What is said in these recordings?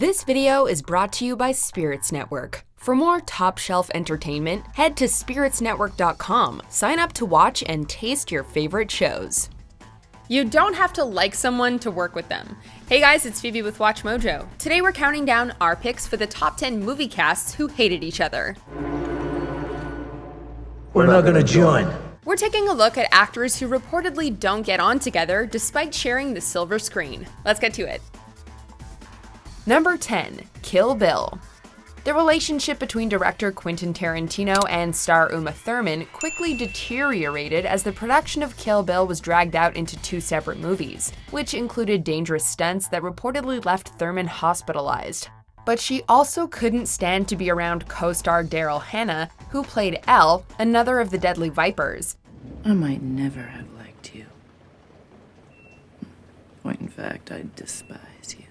This video is brought to you by Spirits Network. For more top-shelf entertainment, head to spiritsnetwork.com. Sign up to watch and taste your favorite shows. You don't have to like someone to work with them. Hey guys, it's Phoebe with Watch Mojo. Today we're counting down our picks for the top 10 movie casts who hated each other. We're not gonna join. We're taking a look at actors who reportedly don't get on together despite sharing the silver screen. Let's get to it. Number 10, Kill Bill. The relationship between director Quentin Tarantino and star Uma Thurman quickly deteriorated as the production of Kill Bill was dragged out into two separate movies, which included dangerous stunts that reportedly left Thurman hospitalized. But she also couldn't stand to be around co-star Daryl Hannah, who played Elle, another of the Deadly Vipers. I might never have liked you. When in fact, I despise you.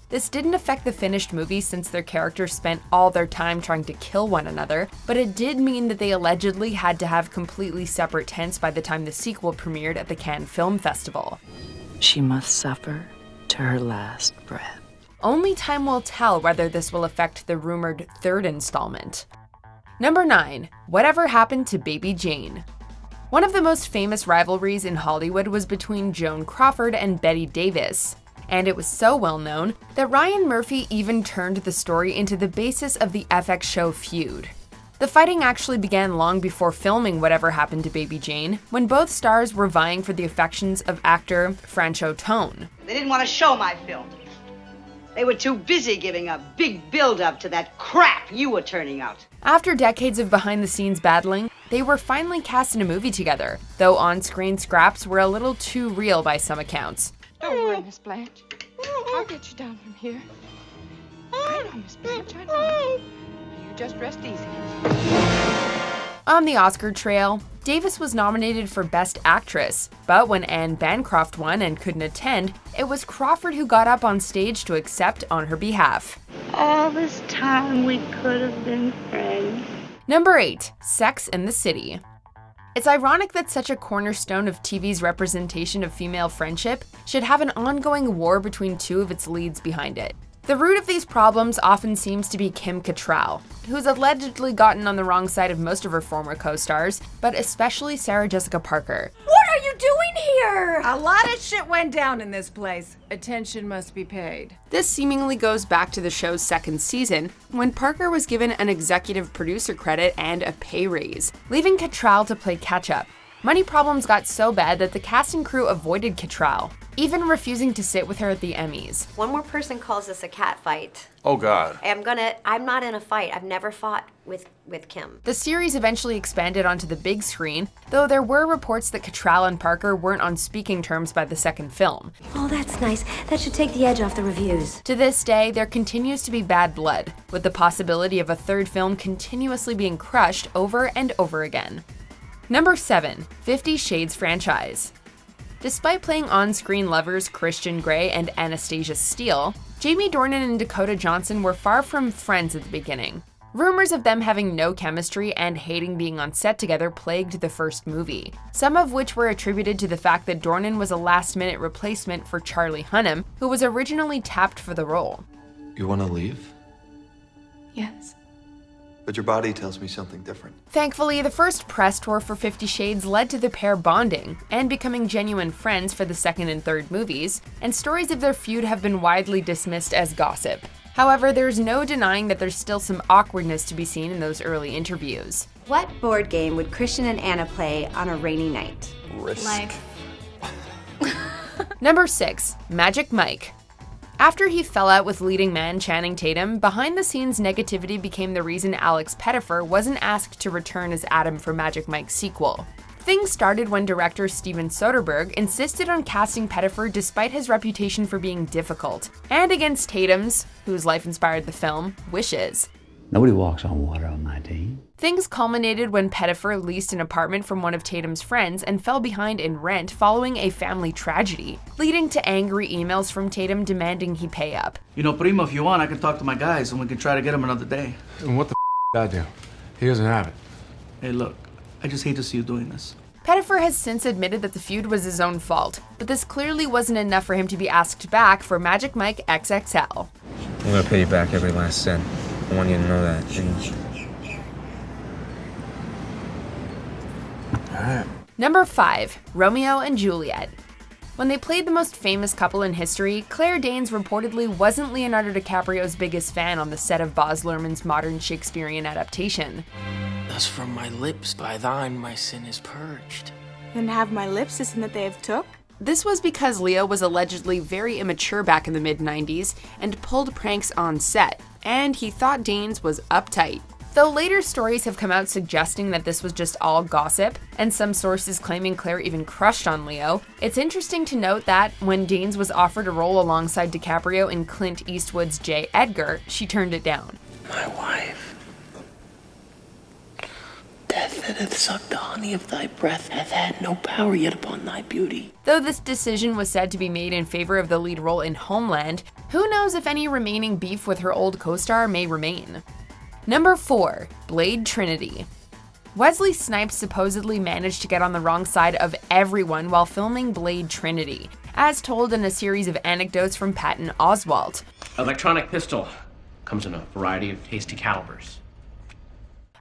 This didn't affect the finished movie since their characters spent all their time trying to kill one another, but it did mean that they allegedly had to have completely separate tents by the time the sequel premiered at the Cannes Film Festival. She must suffer to her last breath. Only time will tell whether this will affect the rumored third installment. Number 9. Whatever Happened to Baby Jane? One of the most famous rivalries in Hollywood was between Joan Crawford and Bette Davis. And it was so well known that Ryan Murphy even turned the story into the basis of the FX show Feud. The fighting actually began long before filming Whatever Happened to Baby Jane, when both stars were vying for the affections of actor Franchot Tone. They didn't want to show my film. They were too busy giving a big build-up to that crap you were turning out. After decades of behind-the-scenes battling, they were finally cast in a movie together, though on-screen scraps were a little too real by some accounts. Don't worry, Miss Blanche. I'll get you down from here. I know, Miss Blanche, I know. You just rest easy. On the Oscar trail, Davis was nominated for Best Actress, but when Anne Bancroft won and couldn't attend, it was Crawford who got up on stage to accept on her behalf. All this time we could have been friends. Number 8, Sex and the City. It's ironic that such a cornerstone of TV's representation of female friendship should have an ongoing war between two of its leads behind it. The root of these problems often seems to be Kim Cattrall, who's allegedly gotten on the wrong side of most of her former co-stars, but especially Sarah Jessica Parker. What are you doing here? A lot of shit went down in this place. Attention must be paid. This seemingly goes back to the show's second season, when Parker was given an executive producer credit and a pay raise, leaving Cattrall to play catch-up. Money problems got so bad that the cast and crew avoided Cattrall, even refusing to sit with her at the Emmys. One more person calls this a cat fight. Oh God. I'm not in a fight. I've never fought with Kim. The series eventually expanded onto the big screen, though there were reports that Cattrall and Parker weren't on speaking terms by the second film. Oh, that's nice. That should take the edge off the reviews. To this day, there continues to be bad blood, with the possibility of a third film continuously being crushed over and over again. Number 7, 50 Shades franchise. Despite playing on-screen lovers Christian Grey and Anastasia Steele, Jamie Dornan and Dakota Johnson were far from friends at the beginning. Rumors of them having no chemistry and hating being on set together plagued the first movie, some of which were attributed to the fact that Dornan was a last-minute replacement for Charlie Hunnam, who was originally tapped for the role. You want to leave? Yes. But your body tells me something different. Thankfully, the first press tour for 50 Shades led to the pair bonding and becoming genuine friends for the second and third movies, and stories of their feud have been widely dismissed as gossip. However, there's no denying that there's still some awkwardness to be seen in those early interviews. What board game would Christian and Anna play on a rainy night? Risk. Life. Number 6, Magic Mike. After he fell out with leading man Channing Tatum, behind-the-scenes negativity became the reason Alex Pettyfer wasn't asked to return as Adam for Magic Mike's sequel. Things started when director Steven Soderbergh insisted on casting Pettyfer despite his reputation for being difficult, and against Tatum's, whose life inspired the film, wishes. Nobody walks on water on 19. Things culminated when Pettyfer leased an apartment from one of Tatum's friends and fell behind in rent following a family tragedy, leading to angry emails from Tatum demanding he pay up. You know, Primo, if you want, I can talk to my guys and we can try to get him another day. And what the I do? He doesn't have it. Hey, look, I just hate to see you doing this. Pettyfer has since admitted that the feud was his own fault, but this clearly wasn't enough for him to be asked back for Magic Mike XXL. I'm gonna pay you back every last cent. I want you to know that. Number 5. Romeo and Juliet. When they played the most famous couple in history, Claire Danes reportedly wasn't Leonardo DiCaprio's biggest fan on the set of Baz Luhrmann's modern Shakespearean adaptation. Thus from my lips by thine my sin is purged. Then have my lips, isn't that they have took? This was because Leo was allegedly very immature back in the mid-90s and pulled pranks on set, and he thought Danes was uptight. Though later stories have come out suggesting that this was just all gossip, and some sources claiming Claire even crushed on Leo, it's interesting to note that when Danes was offered a role alongside DiCaprio in Clint Eastwood's J. Edgar, she turned it down. My wife, death that hath sucked the honey of thy breath hath had no power yet upon thy beauty. Though this decision was said to be made in favor of the lead role in Homeland, who knows if any remaining beef with her old co-star may remain. Number 4. Blade Trinity. Wesley Snipes supposedly managed to get on the wrong side of everyone while filming Blade Trinity, as told in a series of anecdotes from Patton Oswalt. Electronic pistol comes in a variety of tasty calibers.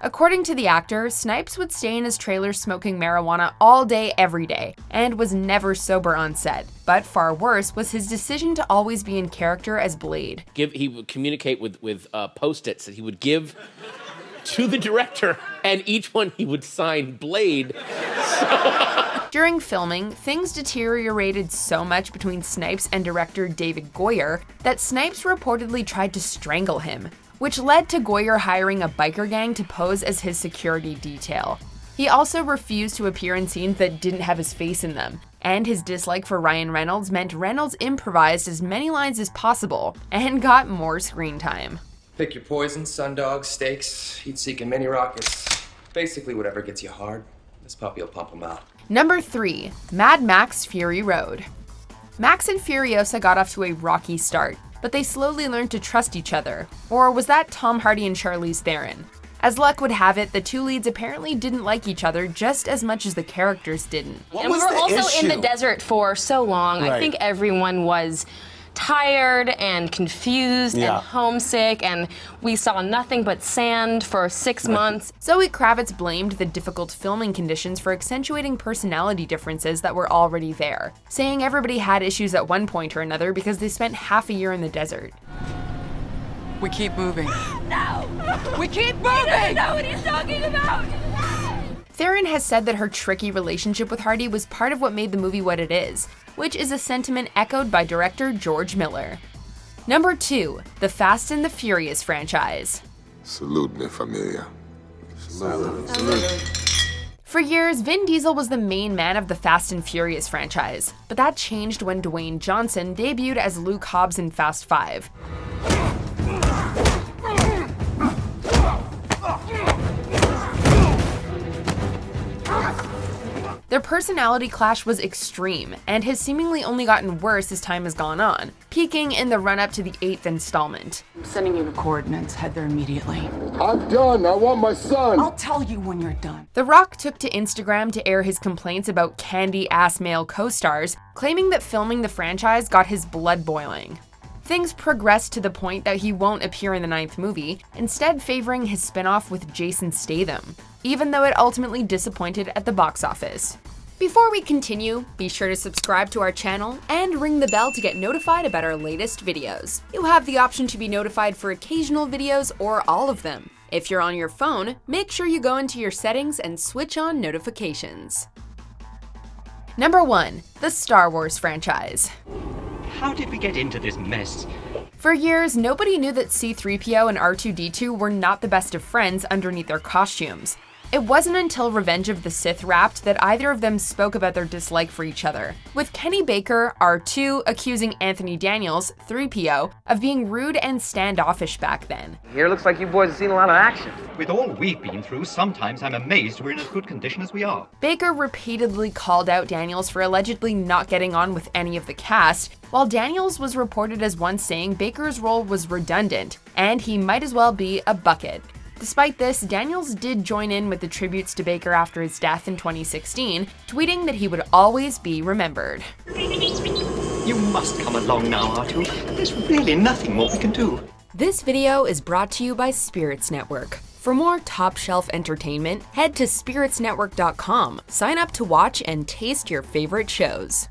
According to the actor, Snipes would stay in his trailer smoking marijuana all day, every day, and was never sober on set. But far worse was his decision to always be in character as Blade. He would communicate with Post-its that he would give to the director, and each one he would sign Blade. During filming, things deteriorated so much between Snipes and director David Goyer that Snipes reportedly tried to strangle him, which led to Goyer hiring a biker gang to pose as his security detail. He also refused to appear in scenes that didn't have his face in them, and his dislike for Ryan Reynolds meant Reynolds improvised as many lines as possible and got more screen time. Pick your poison, sundogs, steaks, heat-seeking mini rockets. Basically whatever gets you hard. This puppy will pump them out. Number 3. Mad Max Fury Road. Max and Furiosa got off to a rocky start, but they slowly learned to trust each other. Or was that Tom Hardy and Charlize Theron? As luck would have it, the two leads apparently didn't like each other just as much as the characters didn't. And we were also in the desert for so long. Right. I think everyone was tired and confused and homesick, and we saw nothing but sand for 6 months. Zoe Kravitz blamed the difficult filming conditions for accentuating personality differences that were already there, saying everybody had issues at one point or another because they spent half a year in the desert. We keep moving. No! We keep moving! He doesn't know what he's talking about! Theron has said that her tricky relationship with Hardy was part of what made the movie what it is, which is a sentiment echoed by director George Miller. Number 2. The Fast and the Furious franchise. Salute, mi familia. Salute. For years, Vin Diesel was the main man of the Fast and Furious franchise, but that changed when Dwayne Johnson debuted as Luke Hobbs in Fast 5. Their personality clash was extreme, and has seemingly only gotten worse as time has gone on, peaking in the run-up to the 8th installment. I'm sending you the coordinates. Head there immediately. I'm done. I want my son. I'll tell you when you're done. The Rock took to Instagram to air his complaints about candy-ass male co-stars, claiming that filming the franchise got his blood boiling. Things progressed to the point that he won't appear in the 9th movie, instead favoring his spin-off with Jason Statham, even though it ultimately disappointed at the box office. Before we continue, be sure to subscribe to our channel and ring the bell to get notified about our latest videos. You have the option to be notified for occasional videos or all of them. If you're on your phone, make sure you go into your settings and switch on notifications. Number 1. The Star Wars franchise. How did we get into this mess? For years, nobody knew that C-3PO and R2-D2 were not the best of friends underneath their costumes. It wasn't until Revenge of the Sith wrapped that either of them spoke about their dislike for each other, with Kenny Baker, R2, accusing Anthony Daniels, 3PO, of being rude and standoffish back then. Here looks like you boys have seen a lot of action. With all we've been through, sometimes I'm amazed we're in as good condition as we are. Baker repeatedly called out Daniels for allegedly not getting on with any of the cast, while Daniels was reported as once saying Baker's role was redundant, and he might as well be a bucket. Despite this, Daniels did join in with the tributes to Baker after his death in 2016, tweeting that he would always be remembered. You must come along now, R2. There's really nothing more we can do. This video is brought to you by Spirits Network. For more top-shelf entertainment, head to spiritsnetwork.com. Sign up to watch and taste your favorite shows.